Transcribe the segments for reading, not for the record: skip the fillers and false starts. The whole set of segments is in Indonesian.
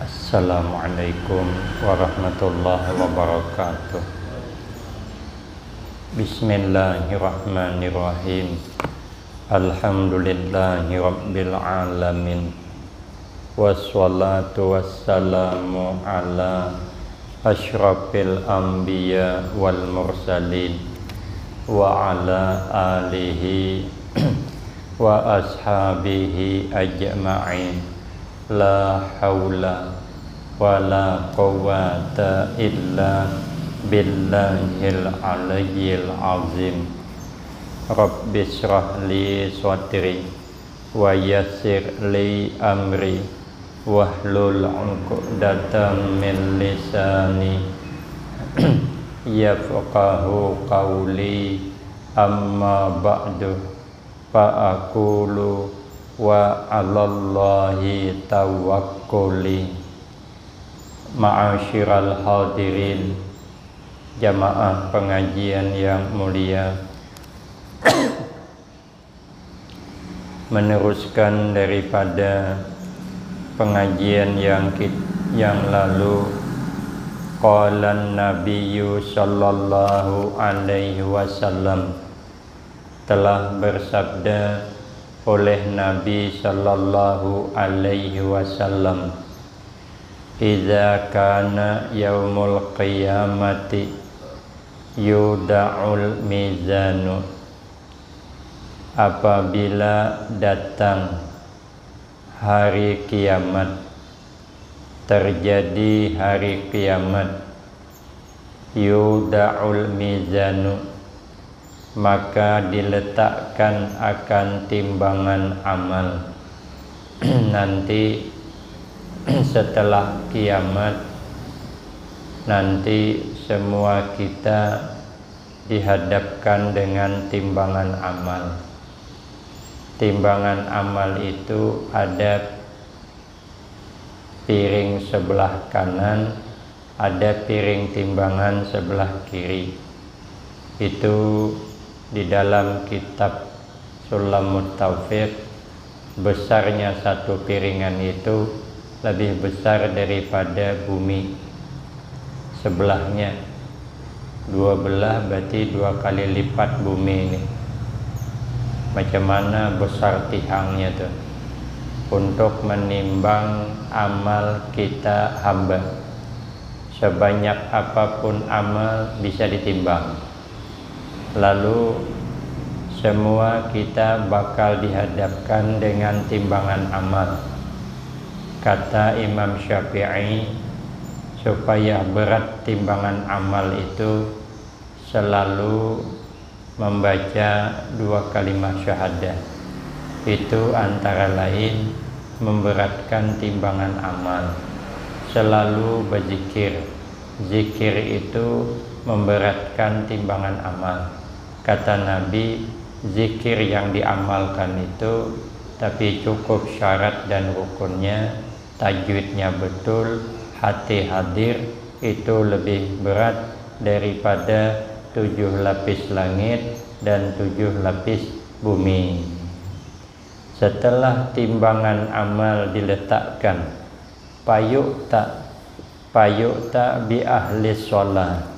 Assalamualaikum warahmatullahi wabarakatuh. Bismillahirrahmanirrahim. Alhamdulillahi rabbil alamin. Wassalatu wassalamu ala asyrafil anbiya wal mursalin wa ala alihi wa ashabihi ajma'in. La haula wa la quwwata illa billahil aliyyil azim. Rabbi shrah li sadri wa yassir li amri wahlul 'uqdatam min lisani yafqahu qawli. Amma ba'du fa aqulu wa 'alallahi tawakkuli. Ma'asyiral hadirin, jamaah pengajian yang mulia, meneruskan daripada pengajian yang lalu, qala Nabiyyu sallallahu alaihi wasallam, telah bersabda oleh Nabi sallallahu alaihi wasallam, idza kana yaumul qiyamati yuda'ul mizanu, apabila datang hari kiamat, terjadi hari kiamat, yuda'ul mizanu, maka diletakkan akan timbangan amal. Nanti setelah kiamat, nanti semua kita dihadapkan dengan timbangan amal. Timbangan amal itu ada piring sebelah kanan, ada piring timbangan sebelah kiri. Itu di dalam kitab Sulamut Taufiq, besarnya satu piringan itu lebih besar daripada bumi sebelahnya. Dua belah berarti 2 kali lipat bumi ini. Macam mana besar tihangnya tuh untuk menimbang amal kita hamba. Sebanyak apapun amal bisa ditimbang. Lalu semua kita bakal dihadapkan dengan timbangan amal. Kata Imam Syafi'i, supaya berat timbangan amal itu selalu membaca 2 kalimat syahadah. Itu antara lain memberatkan timbangan amal. Selalu berzikir. Zikir itu memberatkan timbangan amal. Kata Nabi, zikir yang diamalkan itu tapi cukup syarat dan rukunnya, tajwidnya betul, hati hadir, itu lebih berat daripada 7 lapis langit dan 7 lapis bumi. Setelah timbangan amal diletakkan, payuk tak bi ahli sholat,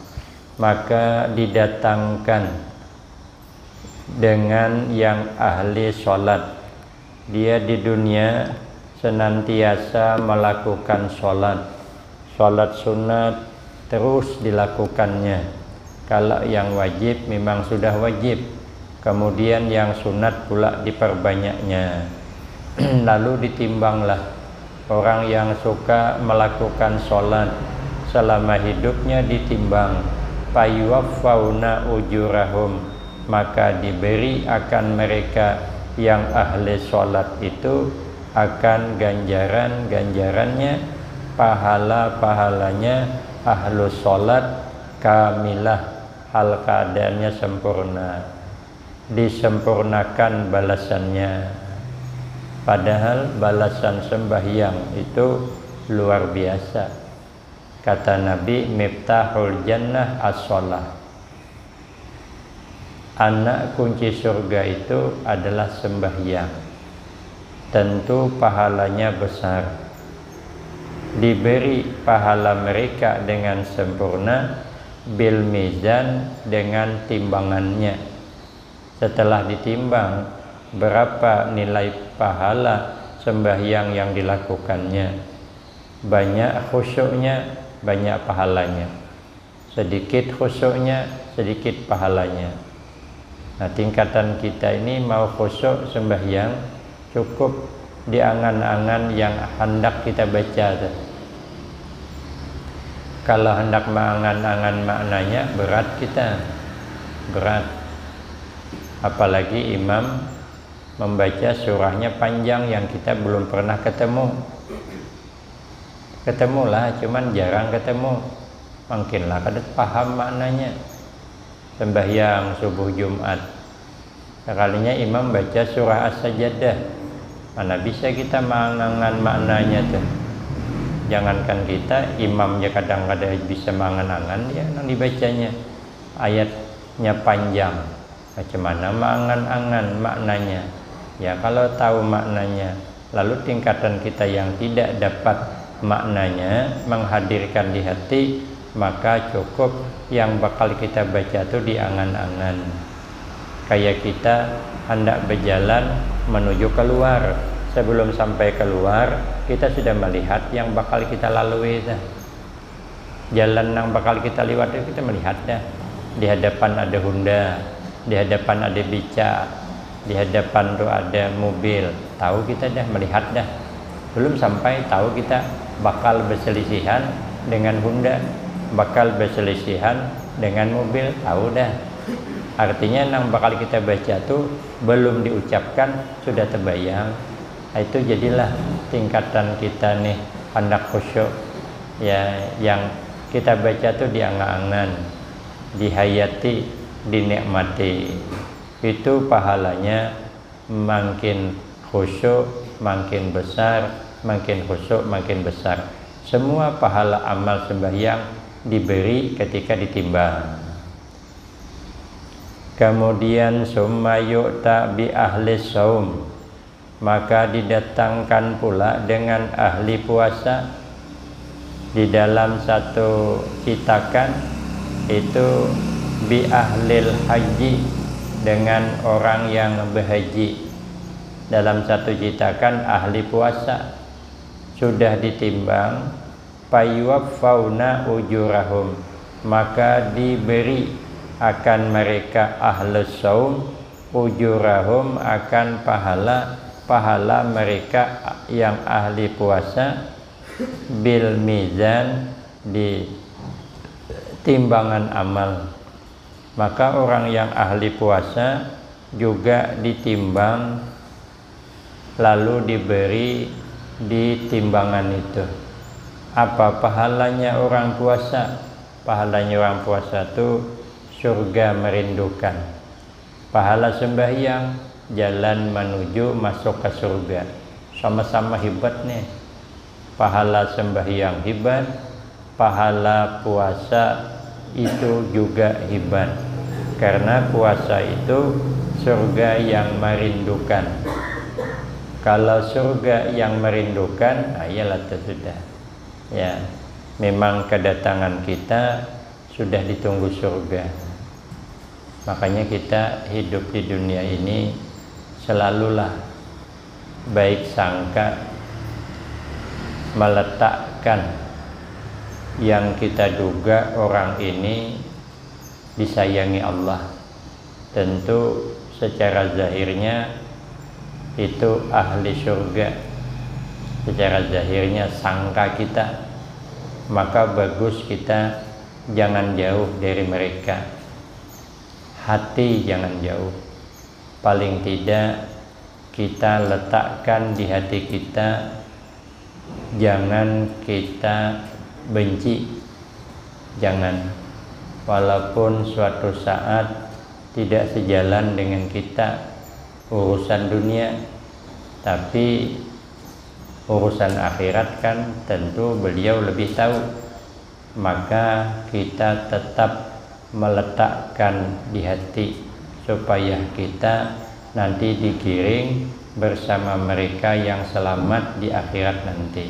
maka didatangkan dengan yang ahli sholat. Dia di dunia senantiasa melakukan sholat sunat terus dilakukannya. Kalau yang wajib memang sudah wajib, kemudian yang sunat pula diperbanyaknya. Lalu ditimbanglah orang yang suka melakukan sholat selama hidupnya, ditimbang, fayuwaffauna ujurahum, maka diberi akan mereka yang ahli sholat itu akan ganjarannya, pahalanya ahlu sholat kamilah, hal keadaannya sempurna, disempurnakan balasannya. Padahal balasan sembahyang itu luar biasa. Kata Nabi, miftahul jannah as-sholah. Anak kunci surga itu adalah sembahyang. Tentu pahalanya besar. diberi pahala mereka dengan sempurna bil mizan, dengan timbangannya. Setelah ditimbang berapa nilai pahala sembahyang yang dilakukannya, banyak khusyuknya, banyak pahalanya. Sedikit khusyuknya, sedikit pahalanya. Nah, tingkatan kita ini mau khusyuk sembahyang cukup di angan-angan yang hendak kita baca. Kalau hendak mengangan-angan maknanya berat kita, berat. Apalagi imam membaca surahnya panjang yang kita belum pernah ketemu. Ketemulah, cuman jarang ketemu. Makinlah kada paham maknanya. Sembahyang subuh Jumat, sekalinya imam baca surah As-Sajdah, mana bisa kita mengangan maknanya tuh. Jangankan kita, imamnya kadang-kadang bisa mengangan-angan ya yang dibacanya. Ayatnya panjang, macam mana mengangan-angan maknanya. Ya kalau tahu maknanya, lalu tingkatan kita yang tidak dapat maknanya menghadirkan di hati, maka cukup yang bakal kita baca itu di angan-angan. Kayak kita hendak berjalan menuju keluar, sebelum sampai keluar kita sudah melihat yang bakal kita lalui dah. Jalan yang bakal kita lewati kita melihat dah. Di hadapan ada Honda, di hadapan ada beca, di hadapan tuh ada mobil, tahu kita dah, melihat dah. Belum sampai tahu kita bakal berselisihan dengan Honda, bakal berselisihan dengan mobil, tahu dah. Artinya yang bakal kita baca tuh belum diucapkan sudah terbayang. Itu jadilah tingkatan kita nih hendak khusyuk ya, yang kita baca tuh diangan-angan, dihayati, dinikmati. Itu pahalanya makin khusyuk makin besar, makin khusyuk makin besar. Semua pahala amal sembahyang diberi ketika ditimbang. Kemudian summa yu'ta bi ahli saum, maka didatangkan pula dengan ahli puasa. Di dalam satu citakan itu bi ahlil haji, dengan orang yang berhaji. Dalam satu citakan ahli puasa sudah ditimbang, fayuwaffauna ujurahum, maka diberi akan mereka ahlus saum ujurahum, akan pahala mereka yang ahli puasa, bil mizan, di timbangan amal. Maka orang yang ahli puasa juga ditimbang lalu diberi di timbangan itu. Apa pahalanya orang puasa? Pahalanya orang puasa itu surga merindukan. Pahala sembahyang jalan menuju masuk ke surga. Sama-sama hebat nih. Pahala sembahyang hebat, pahala puasa itu juga hebat. Karena puasa itu surga yang merindukan. Kalau surga yang merindukan, ayalah sudah. Ya, memang kedatangan kita sudah ditunggu surga. Makanya kita hidup di dunia ini selalulah baik sangka, meletakkan yang kita duga orang ini disayangi Allah. Tentu secara zahirnya itu ahli surga, secara zahirnya sangka kita, maka bagus kita jangan jauh dari mereka. Hati jangan jauh, paling tidak kita letakkan di hati kita, jangan kita benci, jangan, walaupun suatu saat tidak sejalan dengan kita urusan dunia, tapi urusan akhirat kan tentu beliau lebih tahu. Maka kita tetap meletakkan di hati supaya kita nanti digiring bersama mereka yang selamat di akhirat nanti.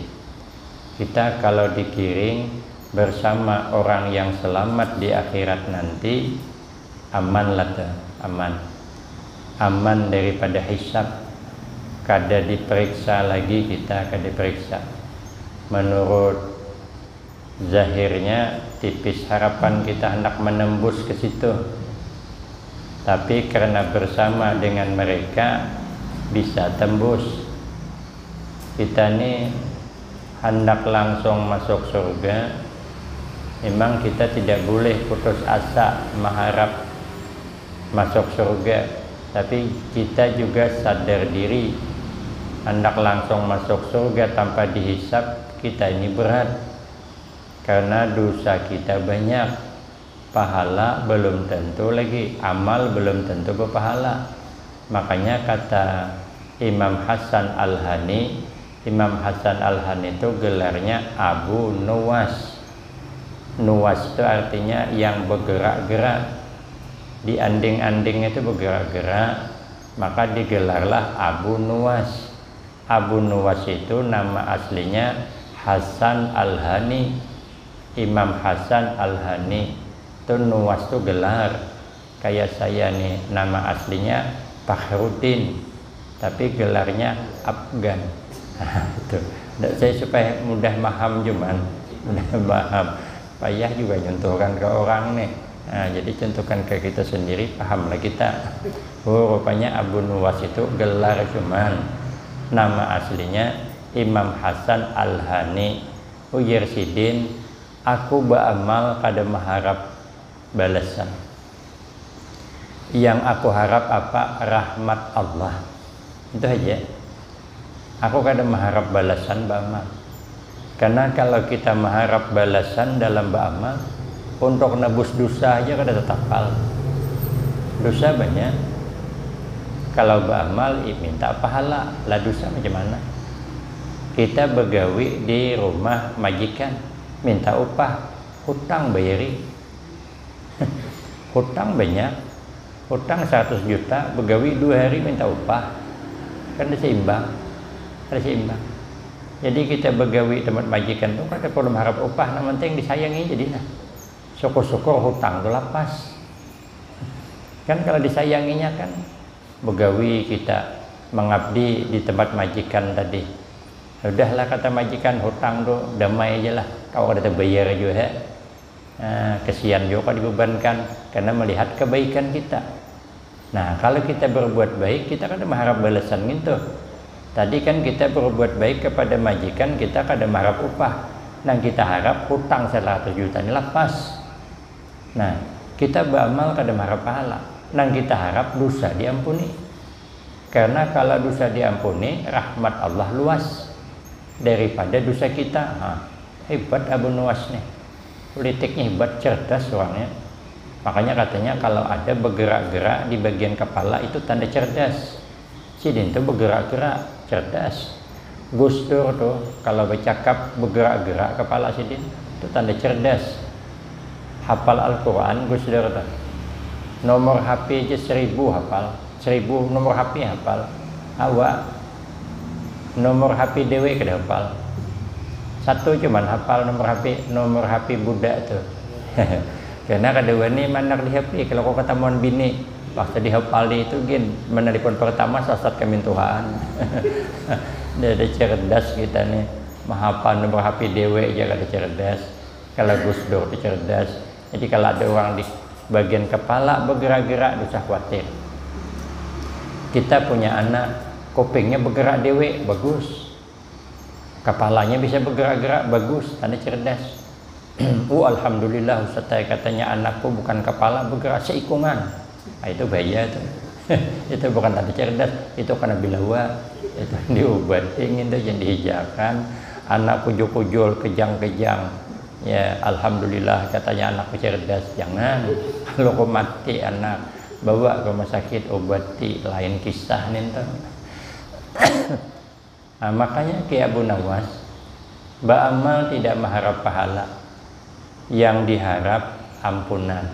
kita kalau digiring bersama orang yang selamat di akhirat nanti, aman lah tuh, aman daripada hisab. Kada diperiksa lagi, kita kada diperiksa. Menurut zahirnya tipis harapan kita hendak menembus ke situ, tapi karena bersama dengan mereka bisa tembus. Kita ini hendak langsung masuk surga. Memang kita tidak boleh putus asa mengharap masuk surga, tapi kita juga sadar diri hendak langsung masuk surga tanpa dihisab, kita ini berat karena dosa kita banyak, pahala belum tentu lagi, amal belum tentu berpahala. Makanya kata Imam Hasan Al-Hani, Imam Hasan Al-Hani itu gelarnya Abu Nuwas. Nuwas itu artinya yang bergerak-gerak, di anding-anding itu bergerak-gerak, maka digelarlah Abu Nuwas. Abu Nuwas itu nama aslinya Hasan Al-Hani, Imam Hasan Al-Hani. Itu Nuwas itu gelar. Kayak saya nih, nama aslinya Fakhruddin, tapi gelarnya Afgan. Itu saya supaya mudah paham, cuman mudah paham, payah juga nyontohkan ke orang nih. Nah, jadi contohkan ke kita sendiri, pahamlah kita. Oh, rupanya Abu Nuwas itu gelar, cuman nama aslinya Imam Hasan Al-Hani. Ujar sidin, aku beramal kada mengharap balasan. Yang aku harap apa? Rahmat Allah. Itu aja. Aku kada mengharap balasan beramal. Karena kalau kita mengharap balasan dalam beramal, untuk nebus dosa aja kada tetapal. Dosa banyak. Kalau beramal minta pahala, lah dosa macam mana? Kita begawi di rumah majikan, minta upah, hutang bayari. Hutang banyak, hutang 100 juta, begawi 2 hari minta upah, kan ada seimbang, ada seimbang. Jadi kita begawi tempat majikan itu kan perlu mengharap upah, yang penting disayangi jadilah. Syukur-syukur hutang itu lapas. Kan kalau disayanginya kan begawi kita mengabdi di tempat majikan tadi, udahlah kata majikan, hutang tuh damai aja lah, kau ada terbayar juga. Kesian juga dibebankan karena melihat kebaikan kita. Nah, kalau kita berbuat baik, kita kan mengharap balasan gitu. Tadi kan kita berbuat baik kepada majikan, kita kada mengharap upah. Nah, kita harap hutang 100 juta ini lepas. Nah, kita beramal kada mengharap pahala. Nah, kita harap dosa diampuni. Karena kalau dosa diampuni, rahmat Allah luas daripada dosa kita. Hebat Abu Nuwas nih. Politiknya hebat, cerdas orangnya. Makanya katanya kalau ada bergerak-gerak di bagian kepala itu tanda cerdas. Sidin itu bergerak-gerak, cerdas. Gus Dur tuh kalau bercakap bergerak-gerak kepala Sidin itu tanda cerdas. Hafal Al-Quran Gus Dur tuh. Nomor HP aja 1000 hafal, 1000 nomor HP hafal. Awak nomor HP dewe kada hafal. Satu cuman hafal nomor HP budak tuh. Karena kedua ini mana di HP, kalau kau ketemuan bini waktu dihafal itu gin menelpon pertama sasat kami Tuhan. Dia ada cerdas kita nih, menghafal nomor HP dewe aja kada cerdas. Kalau Gus Dur itu cerdas. Jadi kalau ada orang di bagian kepala bergerak-gerak, usah khawatir. Kita punya anak, kupingnya bergerak dewe, bagus. Kepalanya bisa bergerak-gerak, bagus, tanda cerdas. Alhamdulillah Ustaz, katanya anakku bukan kepala bergerak, seikungan. Nah, itu bahaya tuh. Itu bukan tanda cerdas, itu karena bilawa. Itu diobatin, itu yang dihijakan. Anak kujul-kujul, kejang-kejang. Ya alhamdulillah katanya anakku cerdas. Jangan, kalau kau mati anak, bawa ke rumah sakit, obati, lain kisah nih. Nah, makanya kayak Abu Nuwas, beramal tidak mengharap pahala, yang diharap ampunan.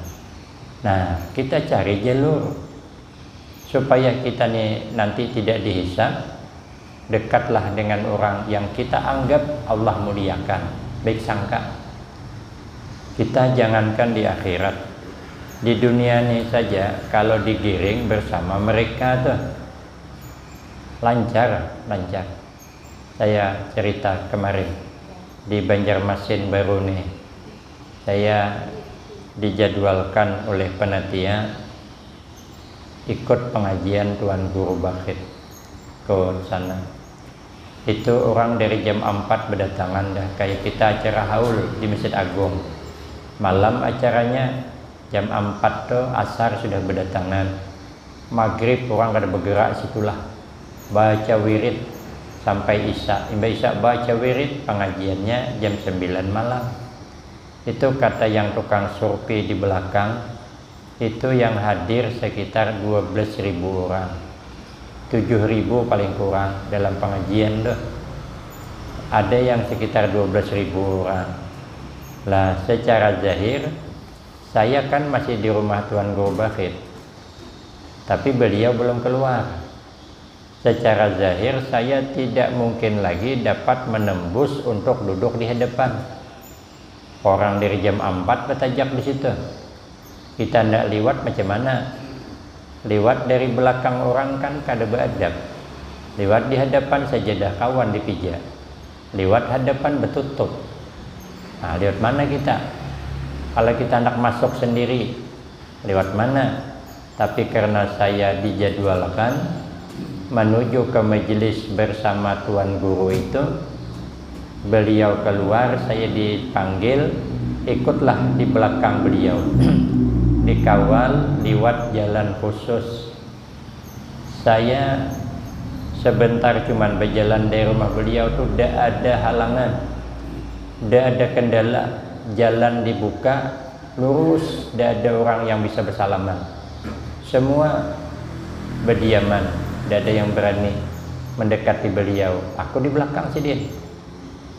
Nah, kita cari jalur supaya kita nih nanti tidak dihisab, dekatlah dengan orang yang kita anggap Allah muliakan, baik sangka. Kita jangankan di akhirat, di dunia ini saja kalau digiring bersama mereka tuh lancar. Saya cerita kemarin di Banjarmasin baru nih, saya dijadwalkan oleh panitia ikut pengajian Tuan Guru Bakhit ke sana. Itu orang dari jam 4 berdatangan dah, kayak kita acara haul di Masjid Agung. Malam acaranya jam 4 tuh asar sudah berdatangan. Maghrib orang kada bergerak situlah, baca wirid sampai isya. Isya baca wirid, pengajiannya jam 9 malam. Itu kata yang tukang survei di belakang, itu yang hadir sekitar 12.000 orang. 7.000 paling kurang dalam pengajian tuh. Ada yang sekitar 12.000 orang. Lah secara zahir saya kan masih di rumah Tuan Guru Bakhit, tapi beliau belum keluar. Secara zahir saya tidak mungkin lagi dapat menembus untuk duduk di hadapan. Orang dari jam 4 bertajak di situ. Kita tidak liwat macam mana? Liwat dari belakang orang kan kada beradab. Liwat di hadapan sajadah kawan dipijak. Liwat hadapan betutup. Nah, lewat mana kita? Kalau kita nak masuk sendiri, lewat mana? Tapi karena saya dijadwalkan menuju ke majelis bersama Tuan Guru itu, beliau keluar, saya dipanggil, ikutlah di belakang beliau. Dikawal lewat jalan khusus. Saya sebentar cuman berjalan dari rumah beliau tuh tidak ada halangan, tidak ada kendala, jalan dibuka lurus, tidak ada orang yang bisa bersalaman. Semua berdiaman, tidak ada yang berani mendekati beliau. Aku di belakang Sidin.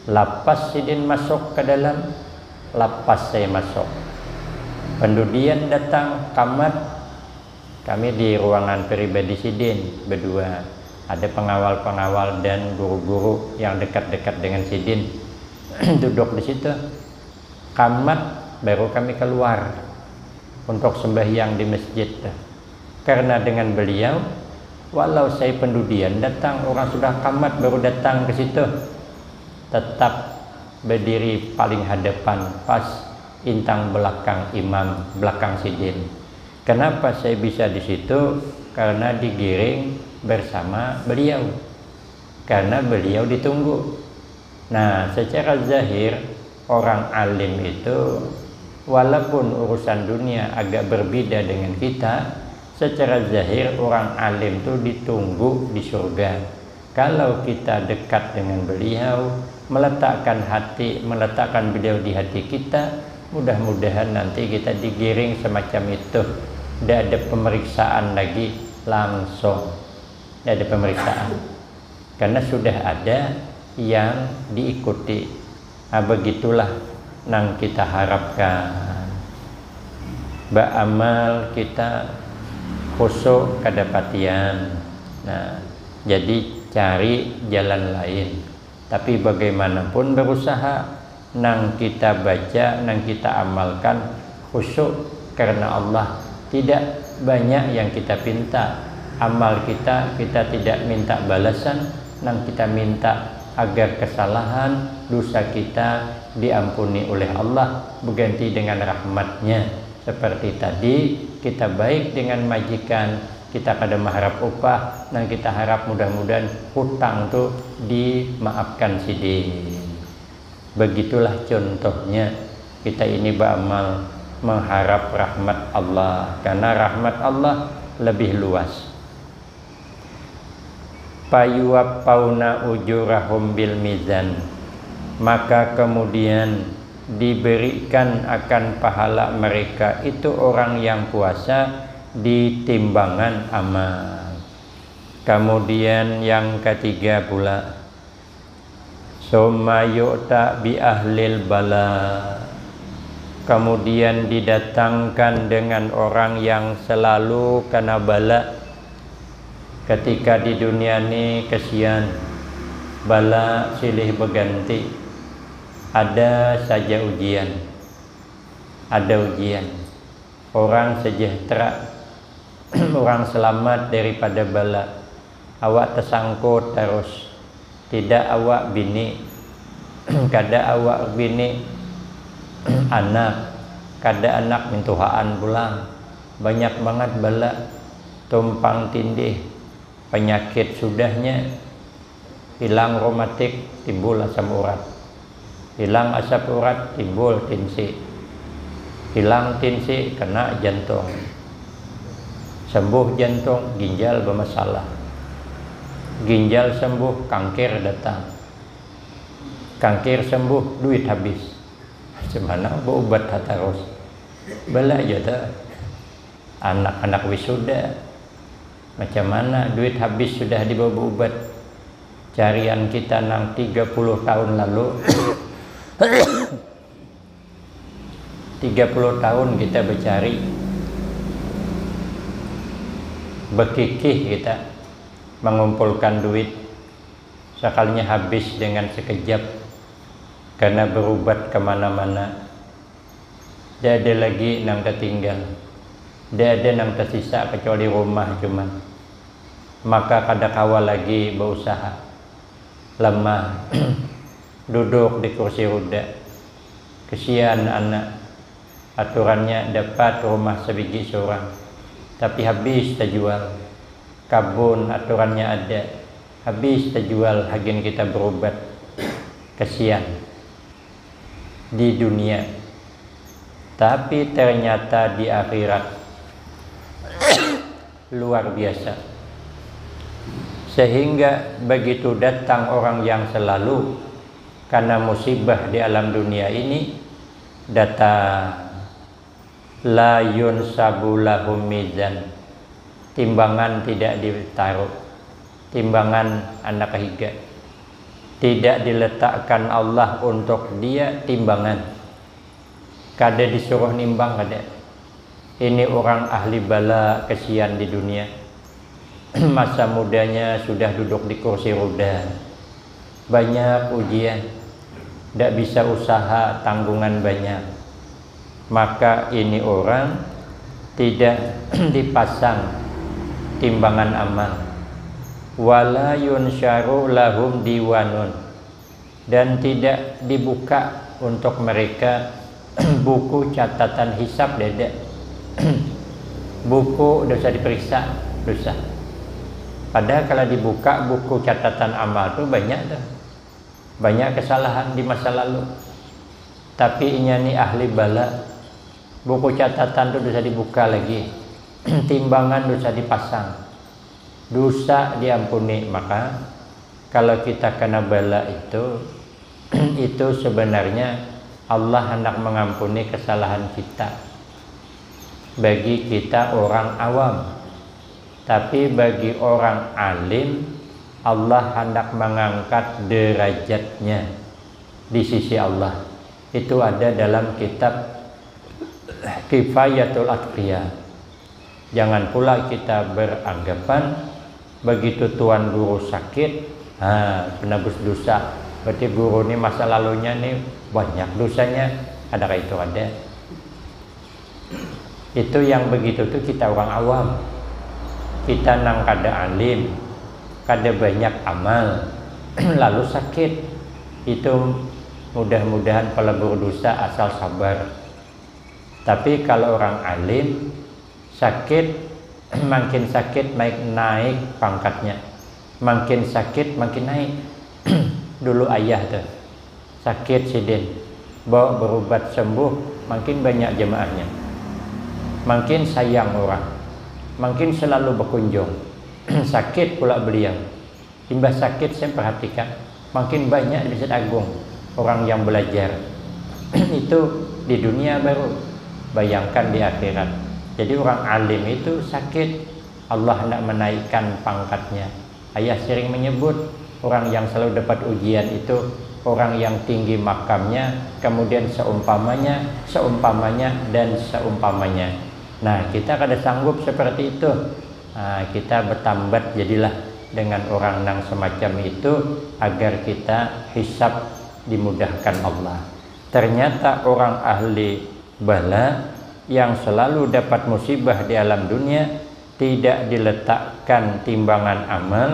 Lapas Sidin masuk ke dalam, lapas saya masuk. Pendudian datang, kamat. Kami di ruangan pribadi Sidin berdua. Ada pengawal-pengawal dan guru-guru yang dekat-dekat dengan Sidin. Duduk di situ. Kamat baru kami keluar untuk sembahyang di masjid. Karena dengan beliau, walau saya pendudian datang, orang sudah kamat baru datang ke situ, tetap berdiri paling hadapan, pas intang belakang imam, belakang Sidin. Kenapa saya bisa di situ? Karena digiring bersama beliau, karena beliau ditunggu. Nah, secara zahir orang alim itu walaupun urusan dunia agak berbeda dengan kita, secara zahir orang alim itu ditunggu di surga. Kalau kita dekat dengan beliau, meletakkan hati, meletakkan beliau di hati kita, mudah-mudahan nanti kita digiring semacam itu. Tidak ada pemeriksaan lagi, langsung tidak ada pemeriksaan, karena sudah ada yang diikuti. Nah, begitulah yang kita harapkan. Beramal kita khusyuk kedapatian. Nah, jadi cari jalan lain. Tapi bagaimanapun berusaha nang kita baca, nang kita amalkan khusyuk karena Allah. Tidak banyak yang kita pinta. Amal kita tidak minta balasan, nang kita minta agar kesalahan, dosa kita diampuni oleh Allah, berganti dengan rahmatnya. Seperti tadi, kita baik dengan majikan, kita kada mengharap upah, dan kita harap mudah-mudahan hutang tuh dimaafkan Sidin. Begitulah contohnya kita ini beramal mengharap rahmat Allah, karena rahmat Allah lebih luas. Payuwapauna ujurahum bil mizan, maka kemudian diberikan akan pahala mereka itu orang yang puasa di timbangan amal. Kemudian yang ketiga pula, summa yu'ta bi ahlil bala, kemudian didatangkan dengan orang yang selalu kena bala. Ketika di dunia ini kesian, bala silih berganti, ada saja ujian, ada ujian. Orang sejahtera, orang selamat daripada bala. Awak tersangkut terus, tidak awak bini, kada awak bini anak, kada anak mintuhaan pulang. Banyak banget bala, tumpang tindih, penyakit sudahnya, hilang reumatik, timbul asam urat, hilang asam urat, timbul tinsi, hilang tinsi, kena jantung, sembuh jantung, ginjal bermasalah, ginjal sembuh, kanker datang, kanker sembuh, duit habis. Cemana berobat terus, bala aja anak-anak wisuda, macam mana duit habis sudah dibawa berobat. Carian kita nang 30 tahun lalu 30 tahun kita bercari, berkikih kita mengumpulkan duit, sekalinya habis dengan sekejap karena berobat kemana-mana. Tidak ada lagi nang tertinggal, tidak ada nang tersisa kecuali rumah cuman. Maka kada kawal lagi berusaha, lemah duduk di kursi roda. Kesian anak, aturannya dapat rumah sebiji seorang, tapi habis terjual. Kabun aturannya ada, habis terjual. Hagin kita berobat, kesian di dunia, tapi ternyata di akhirat luar biasa. Sehingga begitu datang orang yang selalu karena musibah di alam dunia ini datang, la yunsabu lahum mizan, timbangan tidak ditaruh, timbangan anak higa, tidak diletakkan Allah untuk dia timbangan. Kada disuruh nimbang, kada. Ini orang ahli bala, kesian di dunia. Masa mudanya sudah duduk di kursi roda, banyak ujian, tidak bisa usaha, tanggungan banyak. Maka ini orang tidak dipasang timbangan amal, wala yunsyaru lahum diwanun, dan tidak dibuka untuk mereka buku catatan hisab, dede. Buku dosa diperiksa, dosa. Padahal kalau dibuka buku catatan amal tuh banyak tuh, banyak kesalahan di masa lalu. Tapi ini ahli bala, buku catatan tuh dosa dibuka lagi, timbangan dosa dipasang, dosa diampuni. Maka kalau kita kena bala itu sebenarnya Allah hendak mengampuni kesalahan kita bagi kita orang awam. Tapi bagi orang alim, Allah hendak mengangkat derajatnya di sisi Allah. Itu ada dalam kitab Kifayatul Atqiya. Jangan pula kita beranggapan begitu tuan guru sakit, penebus dosa, berarti guru ini masa lalunya nih banyak dosanya. Adakah itu? Ada. Itu yang begitu tuh kita orang awam. Kita nang kada alim, kada banyak amal, lalu sakit, itu mudah-mudahan pelebur dosa asal sabar. Tapi kalau orang alim sakit, makin sakit naik pangkatnya, makin sakit makin naik. Dulu ayah tuh sakit sidin, bawa berobat sembuh, makin banyak jemaahnya, makin sayang orang, makin selalu berkunjung. Sakit pula beliau, imbas sakit saya perhatikan makin banyak di Masjid Agung orang yang belajar. Itu di dunia baru, bayangkan di akhirat. Jadi orang alim itu sakit, Allah hendak menaikkan pangkatnya. Ayah sering menyebut orang yang selalu dapat ujian itu orang yang tinggi makamnya, kemudian seumpamanya, dan seumpamanya. Nah, kita kada sanggup seperti itu. Nah, kita bertambat jadilah dengan orang yang semacam itu agar kita hisab dimudahkan Allah. Ternyata orang ahli bala yang selalu dapat musibah di alam dunia tidak diletakkan timbangan amal,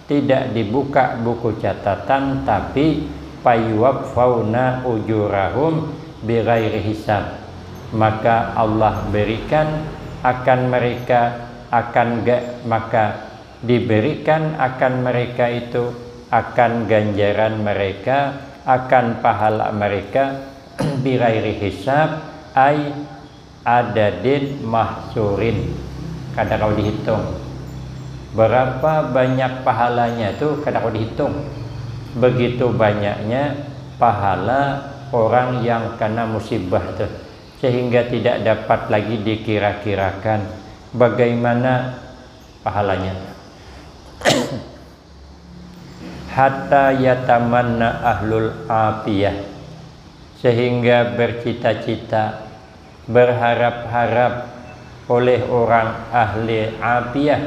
tidak dibuka buku catatan, tapi payuwaffauna ujurahum bighairi hisab. Maka Allah berikan akan mereka maka diberikan akan mereka itu akan ganjaran mereka, akan pahala mereka bighairi hisab ay adadin mahsurin. Kada kau dihitung berapa banyak pahalanya tuh, kada kau dihitung. Begitu banyaknya pahala orang yang kena musibah tuh, sehingga tidak dapat lagi dikira-kirakan bagaimana pahalanya. Hatta yatamanna ahlul afiyah, sehingga bercita-cita, berharap-harap oleh orang ahli afiyah,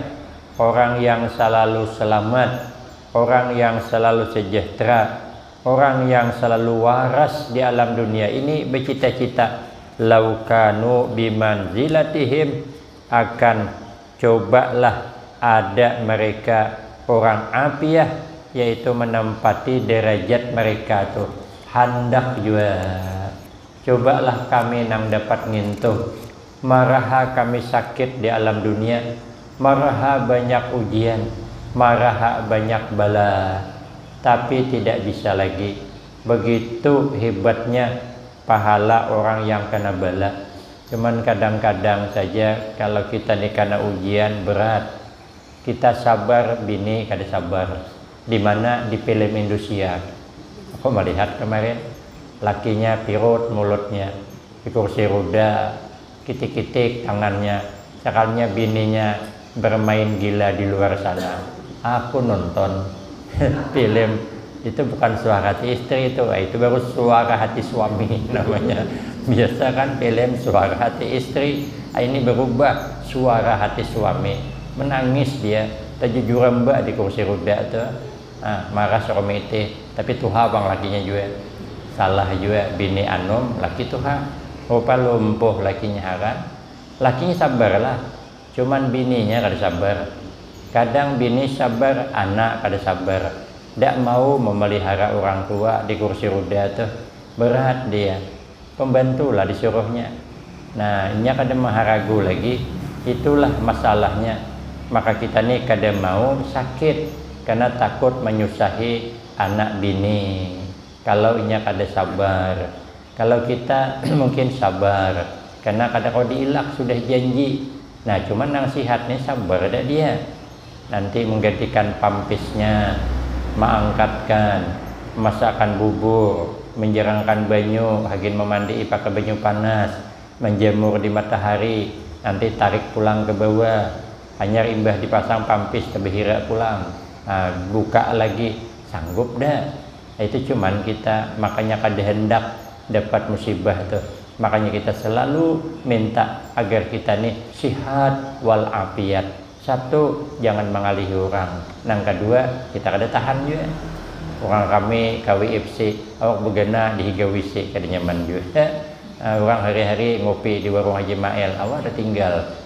orang yang selalu selamat, orang yang selalu sejahtera, orang yang selalu waras di alam dunia ini, bercita-cita laukanu bimanzilatihim, akan cobalah ada mereka orang afiyah, yaitu menempati derajat mereka tuh hendak juga. Cobalah kami nang dapat ngintuh, maraha kami sakit di alam dunia, maraha banyak ujian, maraha banyak bala, tapi tidak bisa lagi. Begitu hebatnya pahala orang yang kena bala. Cuman kadang-kadang saja kalau kita nih kena ujian berat, kita sabar, bini kada sabar. Di mana di film Indosiar, aku melihat kemarin lakinya pirut mulutnya, di kursi roda, kitik-kitik tangannya, sekalnya bininya bermain gila di luar sana. Aku nonton film itu, bukan suara hati istri itu baru suara hati suami namanya. Biasa kan film suara hati istri, ini berubah suara hati suami. Menangis dia, terjujuran mbak di kursi roda tuh, marah suami itu, tapi tuha bang lakinya juga. Salah juga bini anom, laki tuha rupa lumpuh lakinya haran. Lakinya sabarlah, cuman bininya kada sabar. Kadang bini sabar, anak kada sabar. Tidak mau memelihara orang tua di kursi roda tuh, berat dia. Pembantulah disuruhnya. Nah, ini kada maharagu lagi, itulah masalahnya. Maka kita nih kada mau sakit karena takut menyusahi anak bini. Kalau inya kada sabar, kalau kita mungkin sabar, karena kada kau diilak sudah janji. Nah, cuman nasihat nih sabar dah dia. Nanti menggantikan pampisnya, mengangkatkan, masakkan bubur, menjerangkan banyu, hagin memandi pakai banyu panas, menjemur di matahari, nanti tarik pulang ke bawah, hanya imbah dipasang pampis kebihira pulang, buka lagi, sanggup dah. Itu cuman kita, makanya kada hendak dapat musibah tuh. Makanya kita selalu minta agar kita nih sihat wal afiat. Satu, jangan mengalihi orang. Yang kedua, kita kada tahan juga. Orang kami KWFC, awak begana di higawisi kada nyaman juga. Orang hari-hari ngopi di warung Haji Mael, awak ada tinggal.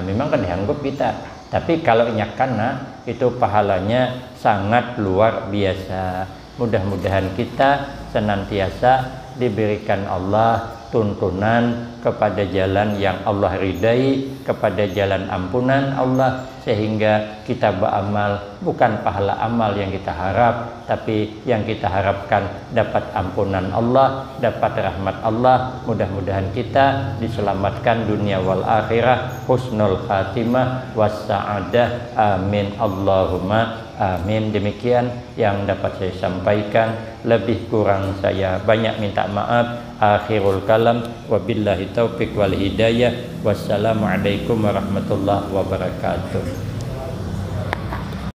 Memang kan dianggap kita. Tapi kalau nyakana, itu pahalanya sangat luar biasa. Mudah-mudahan kita senantiasa diberikan Allah tuntunan kepada jalan yang Allah ridai, kepada jalan ampunan Allah, sehingga kita beramal bukan pahala amal yang kita harap, tapi yang kita harapkan dapat ampunan Allah, dapat rahmat Allah. Mudah-mudahan kita diselamatkan dunia wal akhirah, husnul khatimah wassa'adah, amin Allahumma amin. Demikian yang dapat saya sampaikan, lebih kurang saya banyak minta maaf. Akhirul kalam, wabillahi taufiq wal hidayah. Wassalamualaikum warahmatullahi wabarakatuh.